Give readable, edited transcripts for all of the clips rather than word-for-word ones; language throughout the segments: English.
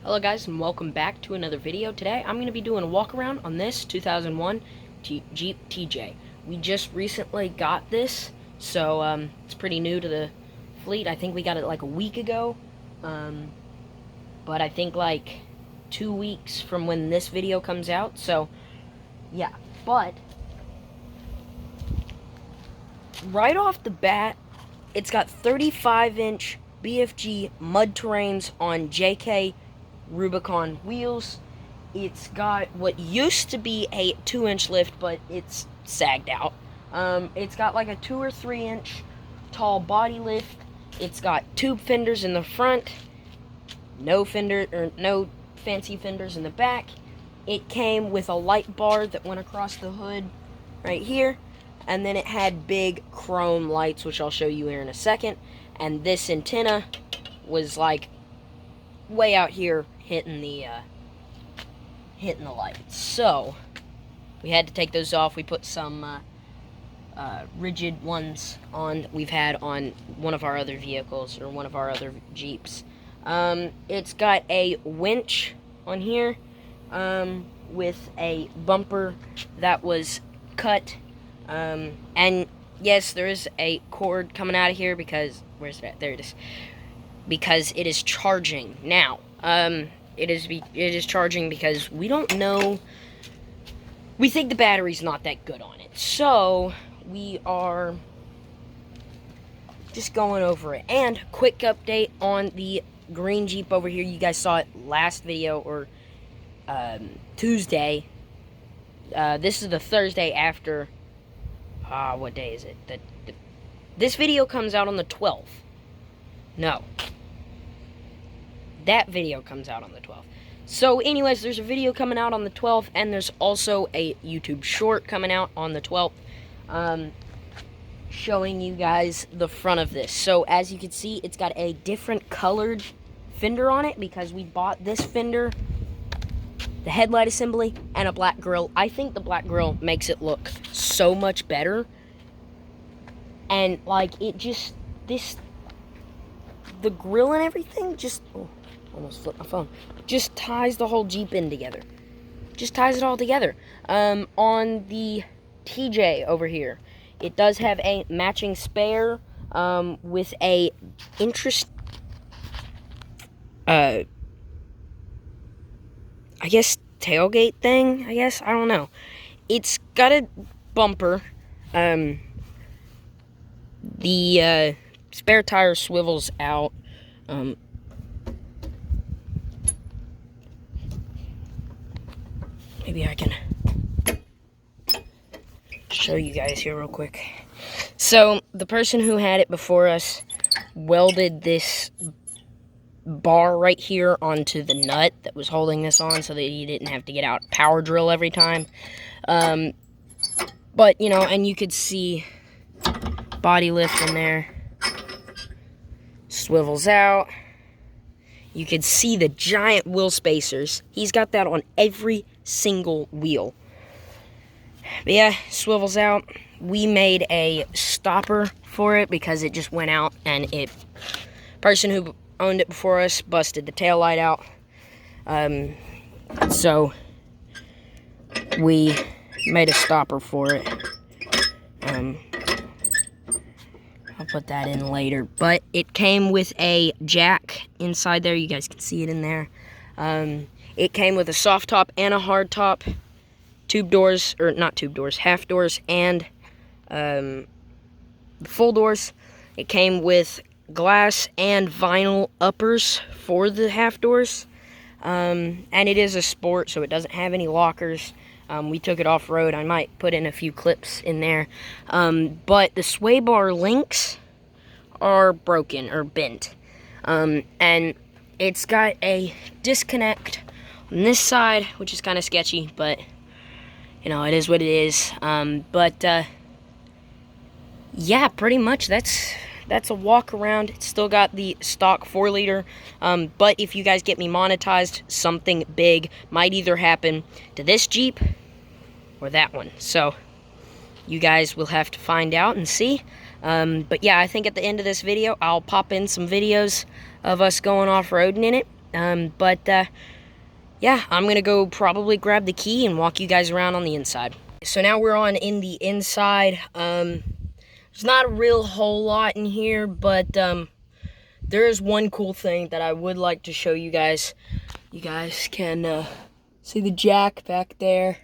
Hello guys and welcome back to another video. Today I'm going to be doing a walk around on this 2001 Jeep TJ. We just recently got this, so it's pretty new to the fleet. I think we got it like a week ago, but I think like 2 weeks from when this video comes out, so yeah. But right off the bat, it's got 35-inch BFG mud terrains on JK Rubicon wheels. It's got what used to be a 2-inch lift, but it's sagged out. It's got like a 2 or 3 inch tall body lift. It's got tube fenders in the front, no fancy fenders in the back. It came with a light bar that went across the hood right here, and then it had big chrome lights, which I'll show you here in a second. And this antenna was like way out here hitting the lights. So we had to take those off. We put some rigid ones on that we've had on one of our other vehicles, or one of our other Jeeps. It's got a winch on here with a bumper that was cut, and yes, there is a cord coming out of here because where's that? There it is. Because it is charging now. It is charging because we don't know. We think the battery's not that good on it, so we are just going over it. And quick update on the green Jeep over here. You guys saw it last video, or Tuesday. This is the Thursday after. What day is it? This video comes out on the 12th. No. That video comes out on the 12th. So anyways, there's a video coming out on the 12th, and there's also a YouTube short coming out on the 12th, showing you guys the front of this. So as you can see, it's got a different colored fender on it because we bought this fender, the headlight assembly, and a black grille. I think the black grille makes it look so much better. And like it just, the grill and everything just, almost flipped my phone, just ties the whole Jeep in together. Just ties it all together. On the TJ over here, it does have a matching spare with a I guess tailgate thing, I don't know. It's got a bumper. The spare tire swivels out. Maybe I can show you guys here real quick. So, the person who had it before us welded this bar right here onto the nut that was holding this on so that he didn't have to get out power drill every time. But, you know, and you could see body lift in there. Swivels out. You could see the giant wheel spacers. He's got that on every single wheel. But yeah, swivels out. We made a stopper for it because it just went out, and person who owned it before us busted the taillight out. So we made a stopper for it. I'll put that in later. But it came with a jack inside there. You guys can see it in there. It came with a soft top and a hard top. Tube doors, or not tube doors, half doors, and full doors. It came with glass and vinyl uppers for the half doors. And it is a sport, so it doesn't have any lockers. We took it off-road. I might put in a few clips in there. But the sway bar links are broken or bent. And it's got a disconnect on this side, which is kind of sketchy, but, you know, it is what it is. Yeah, pretty much that's a walk around. It's still got the stock 4-liter, but if you guys get me monetized, something big might either happen to this Jeep or that one. So you guys will have to find out and see. But yeah, I think at the end of this video, I'll pop in some videos of us going off-roading in it. Yeah, I'm gonna go probably grab the key and walk you guys around on the inside. So now we're on in the inside. There's not a real whole lot in here, but there is one cool thing that I would like to show you guys. You guys can see the jack back there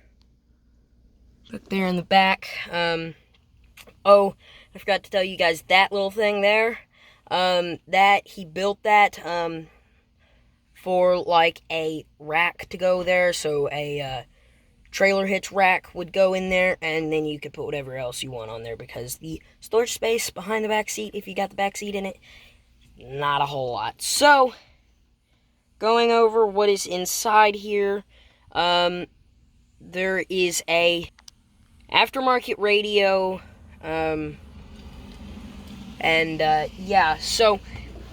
in the back. Oh, I forgot to tell you guys that little thing there. That he built that for like a rack to go there, so a trailer hitch rack would go in there, and then you could put whatever else you want on there, because the storage space behind the back seat, if you got the back seat in it, not a whole lot. So, going over what is inside here, there is a aftermarket radio, yeah, so,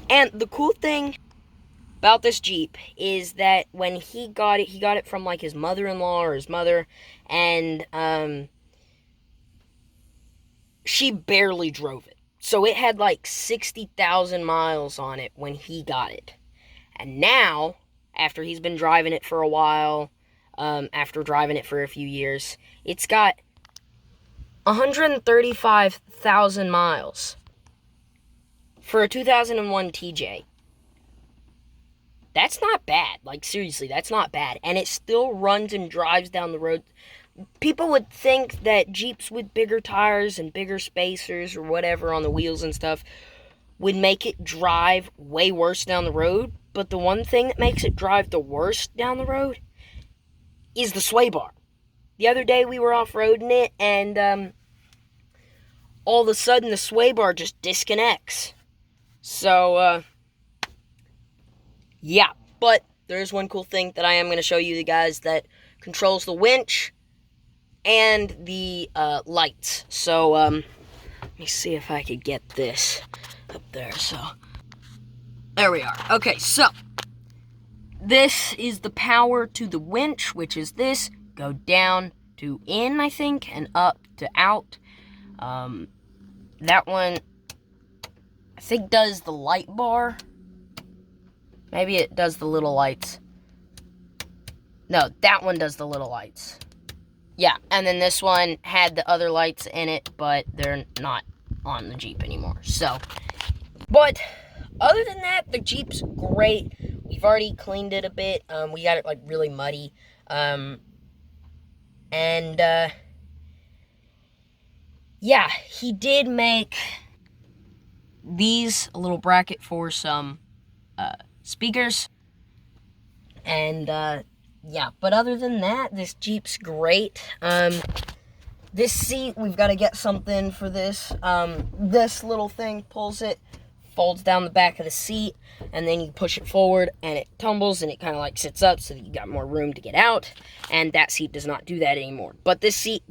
and the cool thing about this Jeep is that when he got it from, like, his mother-in-law or his mother, and, she barely drove it. So it had, like, 60,000 miles on it when he got it. And now, after he's been driving it for a while, after driving it for a few years, it's got 135,000 miles for a 2001 TJ. That's not bad. Like, seriously, that's not bad. And it still runs and drives down the road. People would think that Jeeps with bigger tires and bigger spacers or whatever on the wheels and stuff would make it drive way worse down the road. But the one thing that makes it drive the worst down the road is the sway bar. The other day we were off-roading it, and all of a sudden the sway bar just disconnects. So, yeah, but there's one cool thing that I am going to show you guys that controls the winch and the lights. So, let me see if I could get this up there. So, there we are. Okay, so, this is the power to the winch, which is this. Go down to in, I think, and up to out. That one, I think, does the light bar. Maybe it does the little lights. No, that one does the little lights. Yeah, and then this one had the other lights in it, but they're not on the Jeep anymore. So, but other than that, the Jeep's great. We've already cleaned it a bit. We got it, like, really muddy. Yeah, he did make these, a little bracket for some speakers, and yeah, but other than that, this Jeep's great. This seat, we've got to get something for this. This little thing pulls it, folds down the back of the seat, and then you push it forward, and it tumbles, and it kind of like sits up so that you got more room to get out, and that seat does not do that anymore. But this seat,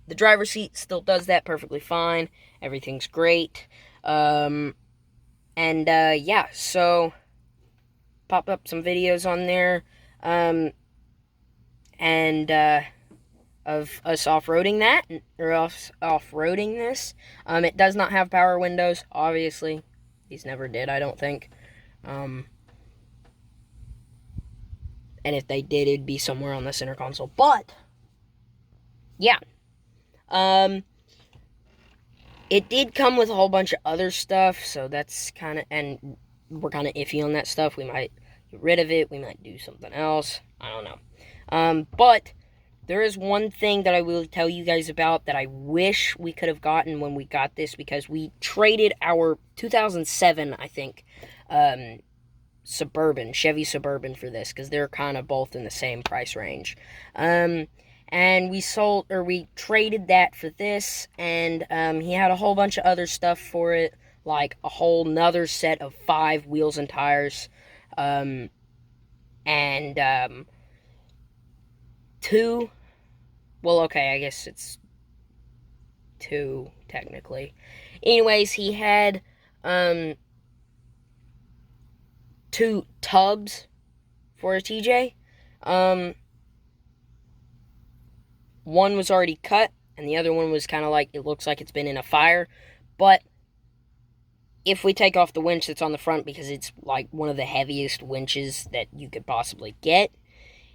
the driver's seat, still does that perfectly fine. Everything's great. Yeah, so pop up some videos on there, of us off-roading that, or off-roading this. It does not have power windows, obviously. These never did, I don't think. And if they did, it'd be somewhere on the center console. But, yeah. It did come with a whole bunch of other stuff, so that's kind of, and we're kind of iffy on that stuff. We might get rid of it, we might do something else, I don't know. But there is one thing that I will tell you guys about that I wish we could have gotten when we got this, because we traded our 2007, I think, Suburban, Chevy Suburban for this, because they're kind of both in the same price range. And we traded that for this, and he had a whole bunch of other stuff for it, like a whole nother set of 5 wheels and tires, and 2, well, okay, I guess it's 2, technically. Anyways, he had 2 tubs for a TJ. One was already cut, and the other one was kind of like, it looks like it's been in a fire, but if we take off the winch that's on the front, because it's like one of the heaviest winches that you could possibly get,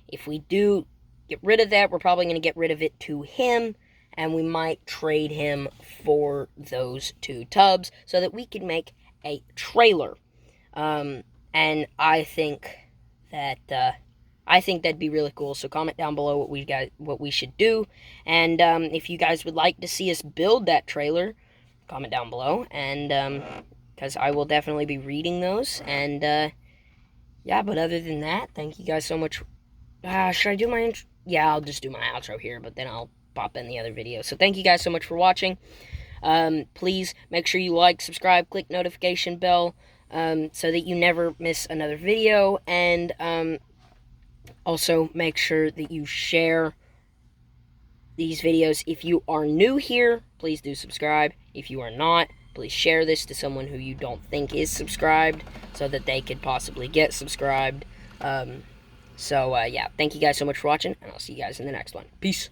if we do get rid of that, we're probably going to get rid of it to him, and we might trade him for those 2 tubs so that we can make a trailer. And I think that'd be really cool. So comment down below what we should do, and if you guys would like to see us build that trailer, comment down below, and because I will definitely be reading those. And yeah, but other than that, thank you guys so much. Should I do my intro? Yeah, I'll just do my outro here, but then I'll pop in the other video. So thank you guys so much for watching. Please make sure you like, subscribe, click notification bell, so that you never miss another video, and also make sure that you share these videos. If you are new here, please do subscribe. If you are not, please share this to someone who you don't think is subscribed, so that they could possibly get subscribed. Yeah, thank you guys so much for watching, and I'll see you guys in the next one. Peace.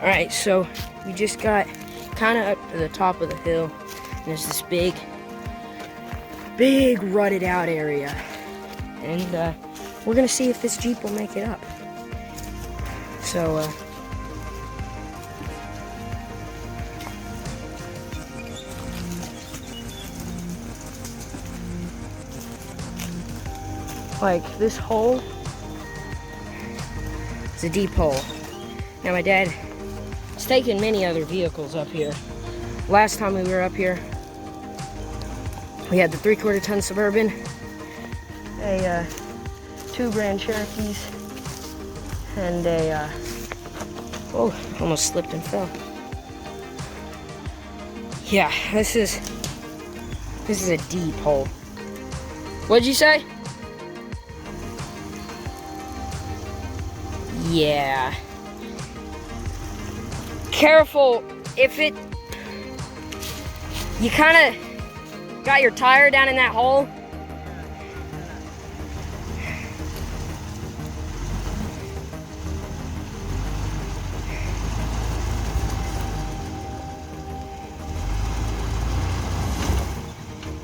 Alright, so we just got kind of up to the top of the hill, and there's this big rutted out area, and we're gonna see if this Jeep will make it up. So like this hole, it's a deep hole. Now my dad has taken many other vehicles up here. Last time we were up here, we had the 3/4 ton Suburban, a 2 Grand Cherokees, and a oh, almost slipped and fell. Yeah, this is a deep hole. What'd you say? Yeah. Careful, if it... You kind of got your tire down in that hole.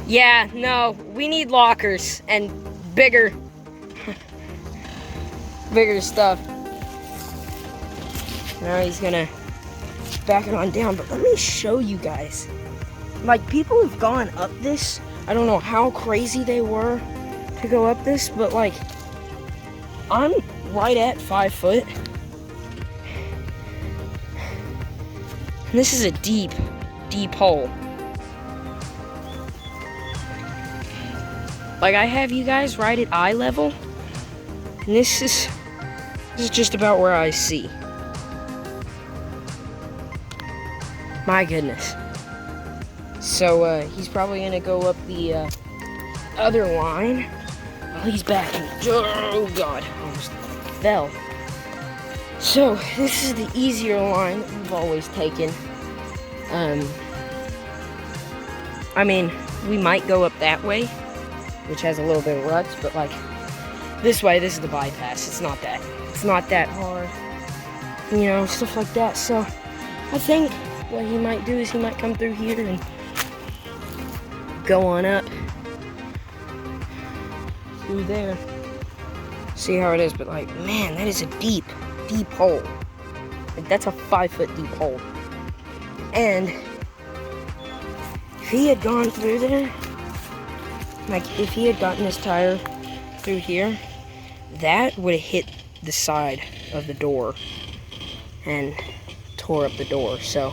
Yeah, no, we need lockers and bigger stuff. Now he's gonna back it on down, but let me show you guys. Like, people have gone up this. I don't know how crazy they were to go up this, but like, I'm right at 5 foot. And this is a deep hole. Like, I have you guys right at eye level, and this is just about where I see. My goodness. So, he's probably gonna go up the other line. Well, he's backing. Oh, God. Almost fell. So, this is the easier line that we've always taken. I mean, we might go up that way, which has a little bit of ruts, but, like, this way, this is the bypass. It's not that hard. You know, stuff like that. So, I think what he might do is he might come through here and go on up through there. See how it is, but like, man, that is a deep hole. Like, that's a 5 foot deep hole. And he had gone through there, like if he had gotten his tire through here, that would have hit the side of the door and tore up the door. So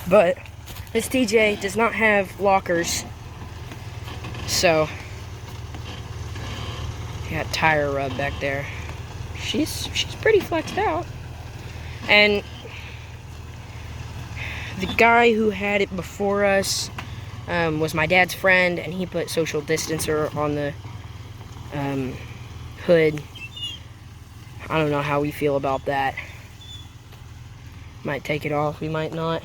but this TJ does not have lockers, so you got tire rub back there. She's pretty flexed out. And the guy who had it before us was my dad's friend, and he put social distancer on the hood. I don't know how we feel about that. Might take it off, we might not.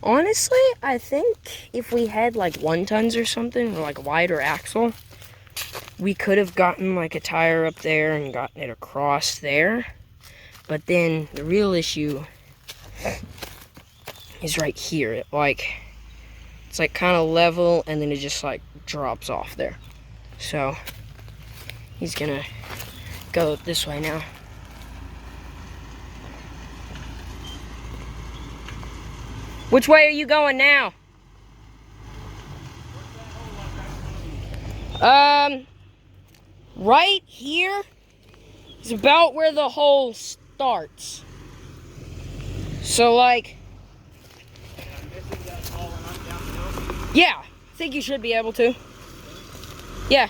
Honestly, I think if we had like 1-tons or something, or like wider axle, we could have gotten like a tire up there and gotten it across there. But then the real issue is right here. It's like kind of level, and then it just like drops off there. So he's gonna go this way now. Which way are you going now? Right here is about where the hole starts. So like, yeah, I think you should be able to. Yeah.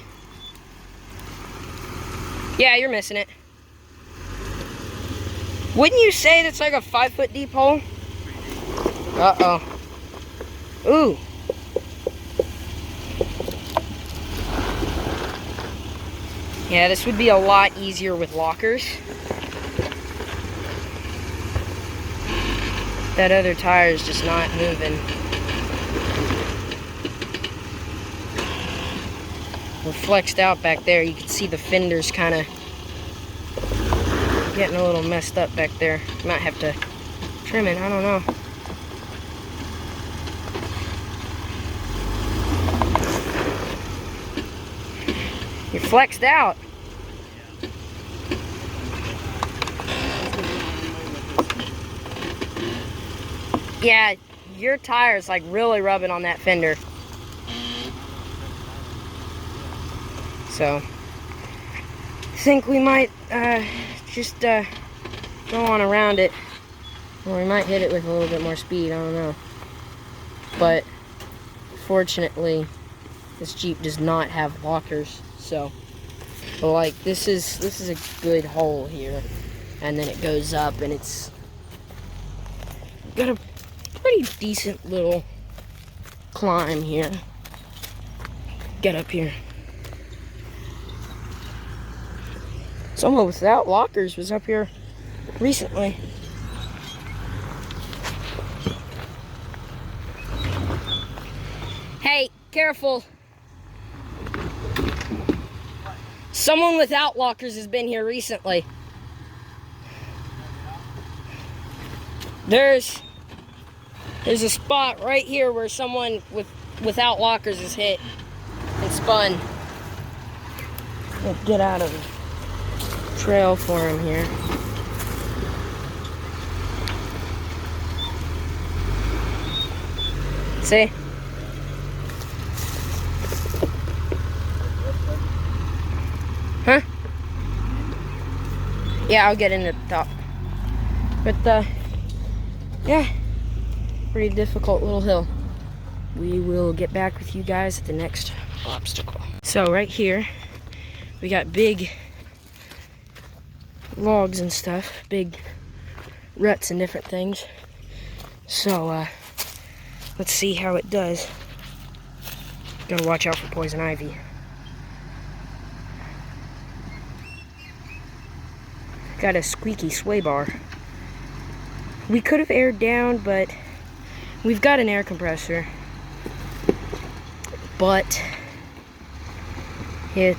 Yeah, you're missing it. Wouldn't you say that's like a 5-foot deep hole? Uh-oh. Ooh. Yeah, this would be a lot easier with lockers. That other tire is just not moving. We're flexed out back there. You can see the fenders kind of getting a little messed up back there. Might have to trim it, I don't know. You're flexed out. Yeah, your tire's like really rubbing on that fender. So, I think we might just go on around it. Or we might hit it with a little bit more speed, I don't know. But, fortunately, this Jeep does not have lockers. So, but like this is a good hole here, and then it goes up, and it's got a pretty decent little climb here. Get up here. Someone without lockers was up here recently. Hey, careful. Someone without lockers has been here recently. There's a spot right here where someone without lockers is hit and spun. Let's get out of the trail for him here. See? Huh? Yeah, I'll get in at the top. But, yeah, pretty difficult little hill. We will get back with you guys at the next obstacle. So, right here, we got big logs and stuff, big ruts and different things. So, let's see how it does. Gotta watch out for poison ivy. Got a squeaky sway bar. We could have aired down, but we've got an air compressor. But it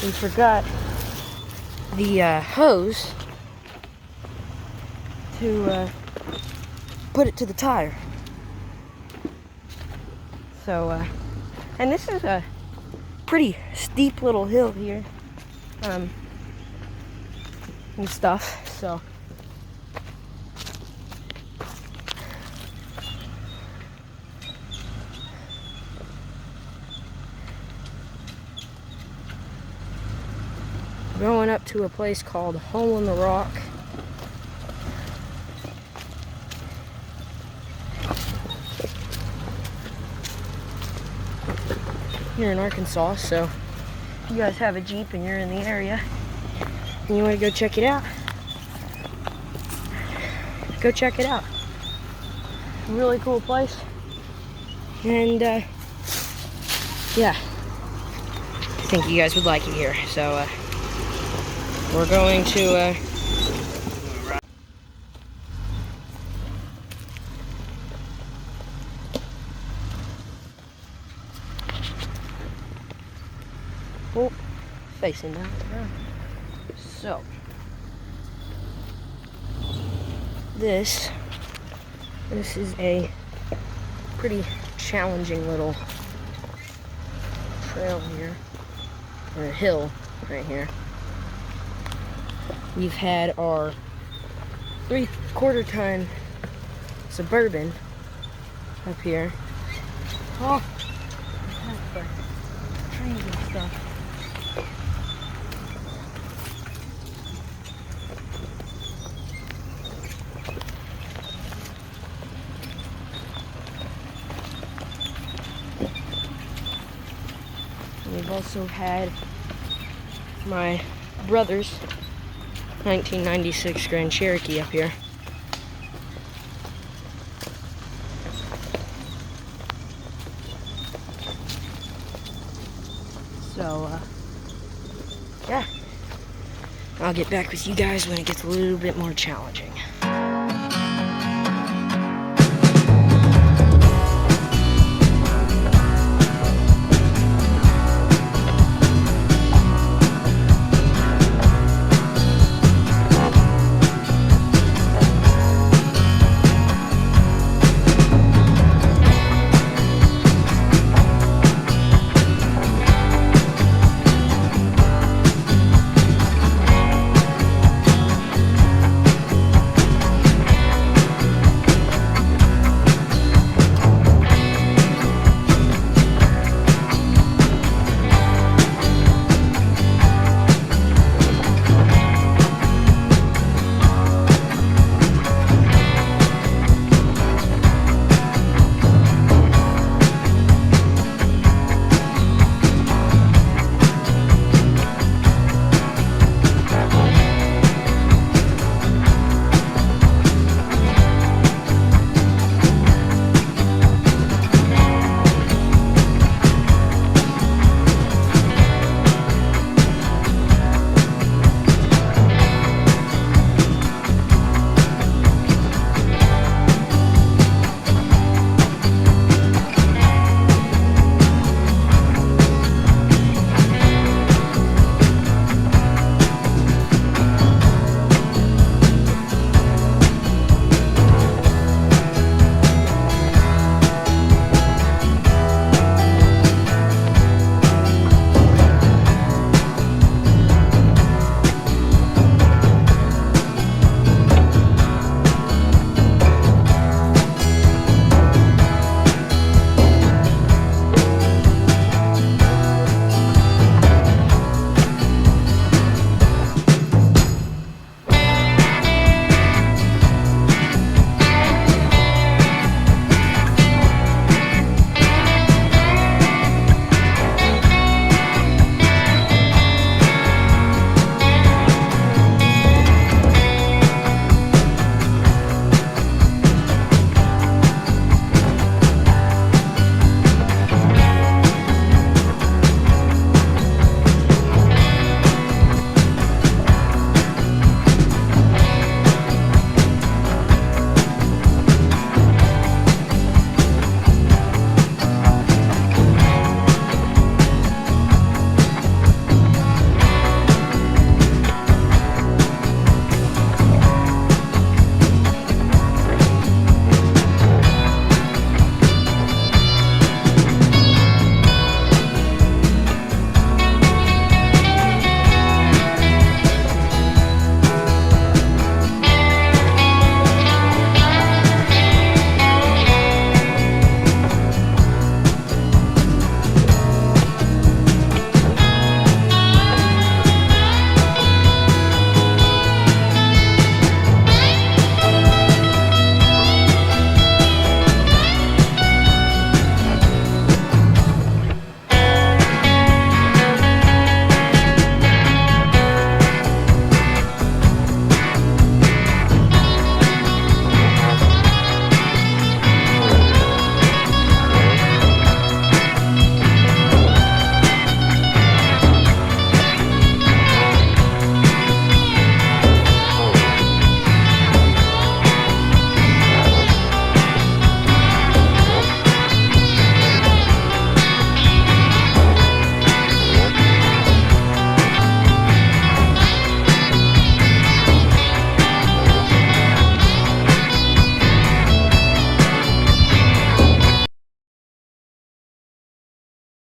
we forgot the hose to put it to the tire. So and this is a pretty steep little hill here. And stuff, so going up to a place called Hole in the Rock. Here in Arkansas, so if you guys have a Jeep and you're in the area and you want to go check it out, go check it out. Really cool place. And yeah, I think you guys would like it here. So we're going to oh, facing down the ground. So this is a pretty challenging little trail here, or a hill right here. We've had our 3/4 ton Suburban up here. Oh, the trees and stuff. We've also had my brother's 1996 Grand Cherokee up here. So, yeah. I'll get back with you guys when it gets a little bit more challenging.